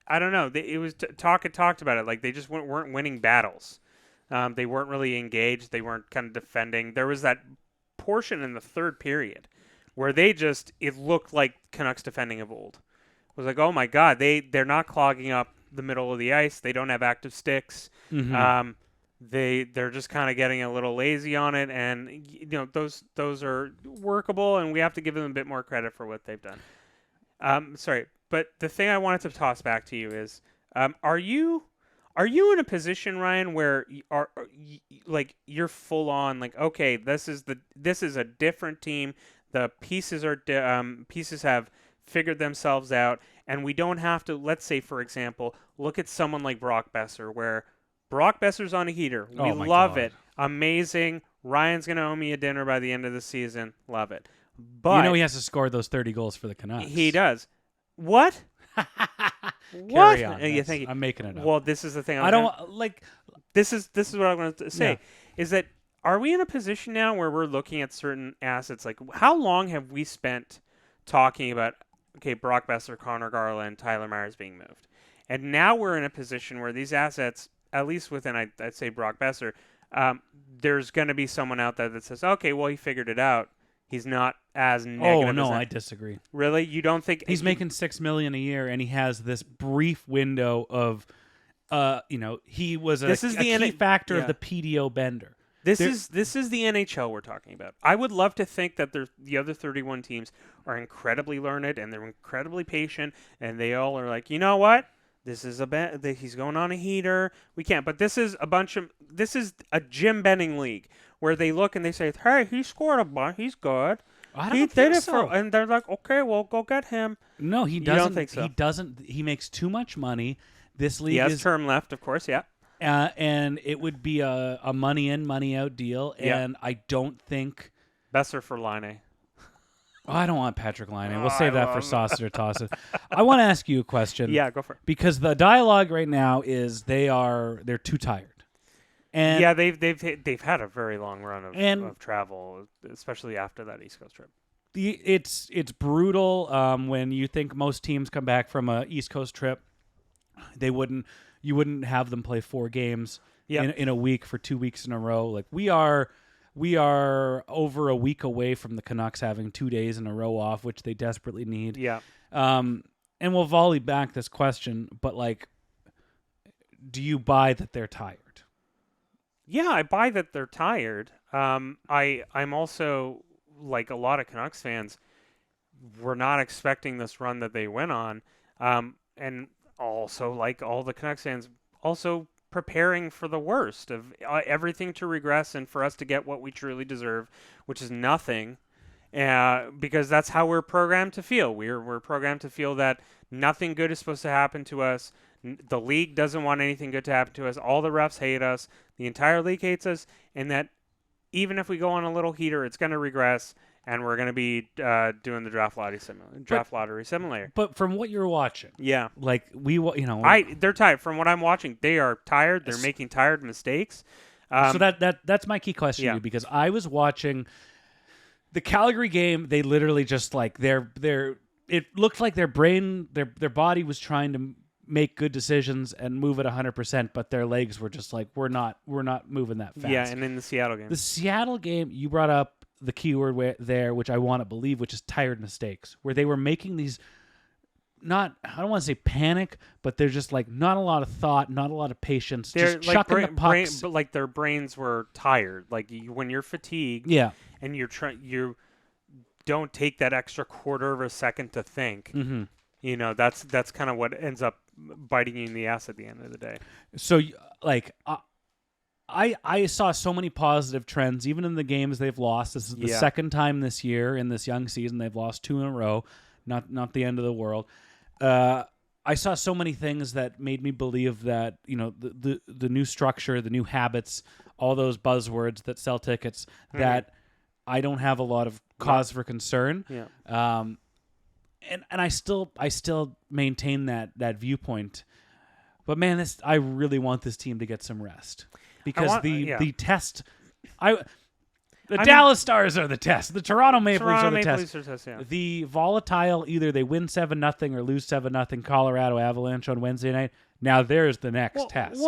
I don't know. It was talked about it. Like they just weren't winning battles. They weren't really engaged. They weren't kind of defending. There was that portion in the third period where it looked like Canucks defending of old. It was like, oh my God, they're not clogging up the middle of the ice. They don't have active sticks. Mm-hmm. They're just kind of getting a little lazy on it, and those are workable, and we have to give them a bit more credit for what they've done. Sorry, but the thing I wanted to toss back to you is, are you in a position, Ryan, where like you're full on like, okay, this is a different team. The pieces pieces have figured themselves out, and we don't have to. Let's say, for example, look at someone like Brock Besser, where Brock Besser's on a heater. We love it. Amazing. Ryan's going to owe me a dinner by the end of the season. Love it. But he has to score those 30 goals for the Canucks. He does. What? Carry on. Yeah, thank you. I'm making it up. Well, this is the thing. This is what I'm going to say. Yeah. Is that are we in a position now where we're looking at certain assets? Like, how long have we spent talking about, okay, Brock Besser, Connor Garland, Tyler Myers being moved? And now we're in a position where these assets, at least within, I'd say Brock Besser, there's going to be someone out there that says, okay, well, he figured it out. He's not as negative. Oh, no, I disagree. Really? You don't think... He's making $6 million a year, and he has this brief window of, he was a key factor of the PDO bender. This is the NHL we're talking about. I would love to think that the other 31 teams are incredibly learned, and they're incredibly patient, and they all are like, you know what? This is he's going on a heater. We can't. But this is a Jim Benning league where they look and they say, hey, he scored a bunch. He's good. I don't think so. And they're like, okay, well, go get him. No, he doesn't. You don't think so? He doesn't. He makes too much money. This league has term left, of course, yeah. And it would be a money in, money out deal. And I don't think... Besser for Laine. Oh, I don't want Patrick Laine. We'll save that for Sauce or Toss It. I want to ask you a question. Yeah, go for it. Because the dialogue right now is they're too tired. And yeah, they've had a very long run of travel, especially after that East Coast trip. It's brutal when you think most teams come back from a East Coast trip. You wouldn't have them play 4 games in a week for 2 weeks in a row. Like we are over a week away from the Canucks having 2 days in a row off, which they desperately need. Yeah. And we'll volley back this question, but like, do you buy that they're tired? Yeah, I buy that they're tired. I'm also, like a lot of Canucks fans, we're not expecting this run that they went on. And also, like all the Canucks fans, also preparing for the worst of everything to regress and for us to get what we truly deserve, which is nothing. Because that's how we're programmed to feel. We're programmed to feel that nothing good is supposed to happen to us. The league doesn't want anything good to happen to us. All the refs hate us. The entire league hates us. And that even if we go on a little heater, it's going to regress, and we're going to be doing the draft lottery simulator. But from what you're watching, like they're tired. From what I'm watching, they are tired. They're making tired mistakes. So that's my key question to you, because I was watching the Calgary game. They literally just like it looked like their body was trying to make good decisions and move at 100%, but their legs were just like, we're not moving that fast. Yeah, and in the Seattle game, you brought up the keyword there, which I want to believe, which is tired mistakes, where they were making these, I don't want to say panic, but they're just like not a lot of thought, not a lot of patience, just like chucking the pucks. But like their brains were tired. Like when you're fatigued, and you don't take that extra quarter of a second to think. Mm-hmm. That's kind of what ends up biting you in the ass at the end of the day. So, like, I saw so many positive trends, even in the games they've lost. This is the second time this year in this young season they've lost 2 in a row. Not the end of the world. I saw so many things that made me believe that the new structure, the new habits, all those buzzwords that sell tickets, that I don't have a lot of cause for concern. Yeah. And I still maintain that viewpoint, but man, I really want this team to get some rest, because the test. The Dallas Stars are the test. The Toronto Maple Leafs are the Maple test. Leafs are test, yeah. The volatile, either they win 7-0 or lose 7-0 Colorado Avalanche on Wednesday night. Now there's the next test.